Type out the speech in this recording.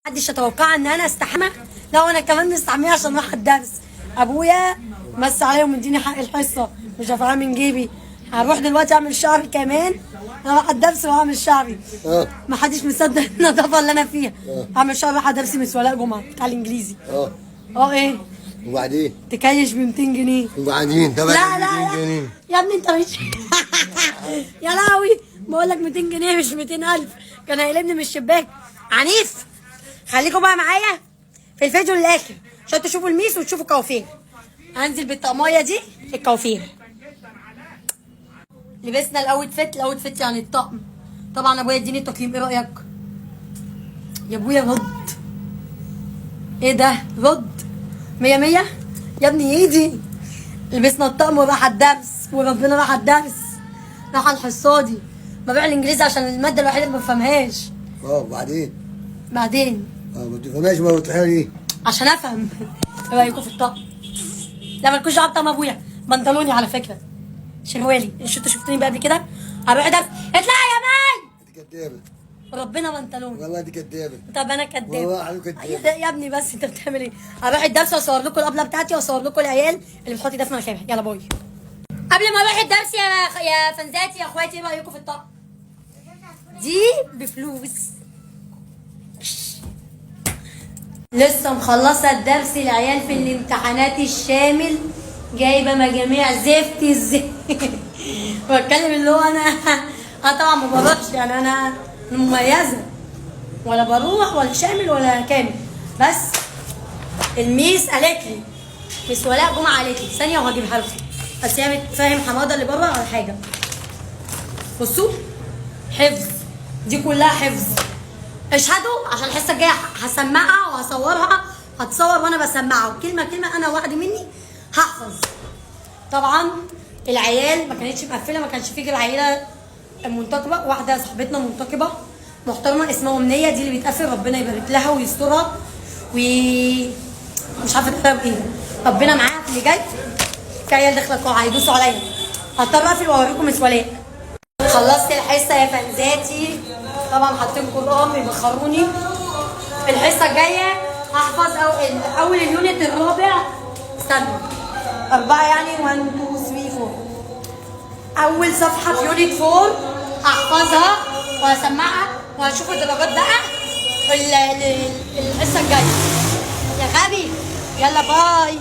محدش يتوقع ان انا استحمى. لا وانا كمان مستحميه عشان رايحه الدرس. ابويا مس عليا ومديني حق الحصه مش دافعاه من جيبي. هروح دلوقتي اعمل شعري كمان. انا رايحه الدرس واعمل شعري. محدش مصدق النظافه اللي انا فيها. اعمل شعري رايحه درسي من ولاء جمعه بتاع الانجليزي. ايه وبعدين تكيش ب 200 جنيه. وبعدين طب لا 200 جنيه يا ابني انت مش يا لهوي بقول لك 200 جنيه مش 200,000. كان هيقلبني من الشباك عنيف. خليكم بقى معايا في الفيديو للاخر عشان تشوفوا الميس وتشوفوا الكوافير. هنزل بالطقميه دي الكوافير. لبسنا الاوت فيت يعني الطقم. طبعا ابويا اديني التقييم. ايه رايك يا ابويا؟ رد. ايه ده؟ رد 100 100 يا ابني. ايدي لبسنا الطقم وراح الدرس وربنا راح الدرس. راح الحصادي ببيع الانجليزي عشان الماده الوحيده اللي ما بفهمهاش. بعدين ما تفهمهاش. ما بتروحي ليه؟ عشان افهم. ايه رايكم في الطقم؟ لا مالكوش دعوه بطقم ابويا. بنطلوني على فكره شروالي. انتوا شفتوني بقى قبل كده هروح درس. اطلعي يا ماي. انت كدابه. ربنا بنطلوني. والله انت كدابه. طب انا كدابه. والله حضرتك كدابه. يا ابني بس انت بتعمل ايه؟ هروح الدرس واصور لكم الابله بتاعتي واصور لكم العيال اللي بتحط ده في مناخيرها. يلا باي. قبل ما اروح الدرس يا فنزاتي يا اخواتي، ايه رايكم في الطقم؟ دي بفلوس. لسه مخلصه الدرس العيال في الامتحانات الشامل جايبه مجاميع زفت الزفت. بتكلم اللي هو انا طبعا ما بروحش يعني انا مميزه ولا بروح ولا شامل ولا كامل. بس الميس قالت لي ميس ولاء جمعه قالت لي ثانيه وهجيبها لكم. بس هي بتفهم حماده اللي بره ولا حاجه. بصوا حفظ دي كلها حفظ. اشهدوا عشان الحصه الجايه هسمعها وهصورها. هتصور وانا بسمعها وكلمه كلمه انا وعد مني هحفظ. طبعا العيال ما كانتش مقفله. ما كانش فيه غير عيله منتقبه واحده صاحبتنا منتقبه محترمه اسمها امنيه. دي اللي بيتقفل ربنا يبارك لها ويسترها مش عارفه تقولها بايه. ربنا معاها في اللي جاي. في عيال داخله القاعه هيدوسوا عليا. هضطر اقفل واوريكم مسؤوليه. خلصت الحصه يا فنزاتي. طبعا حاطين قران بيبخروني. الحصه الجايه هحفظ اول اليونت الرابع. استنوا 4 يعني 1 2 3 4. اول صفحه في يونت 4 هحفظها وهسمعها وهشوف الدرجات بقى في الحصه الجايه. يا غبي يلا باي.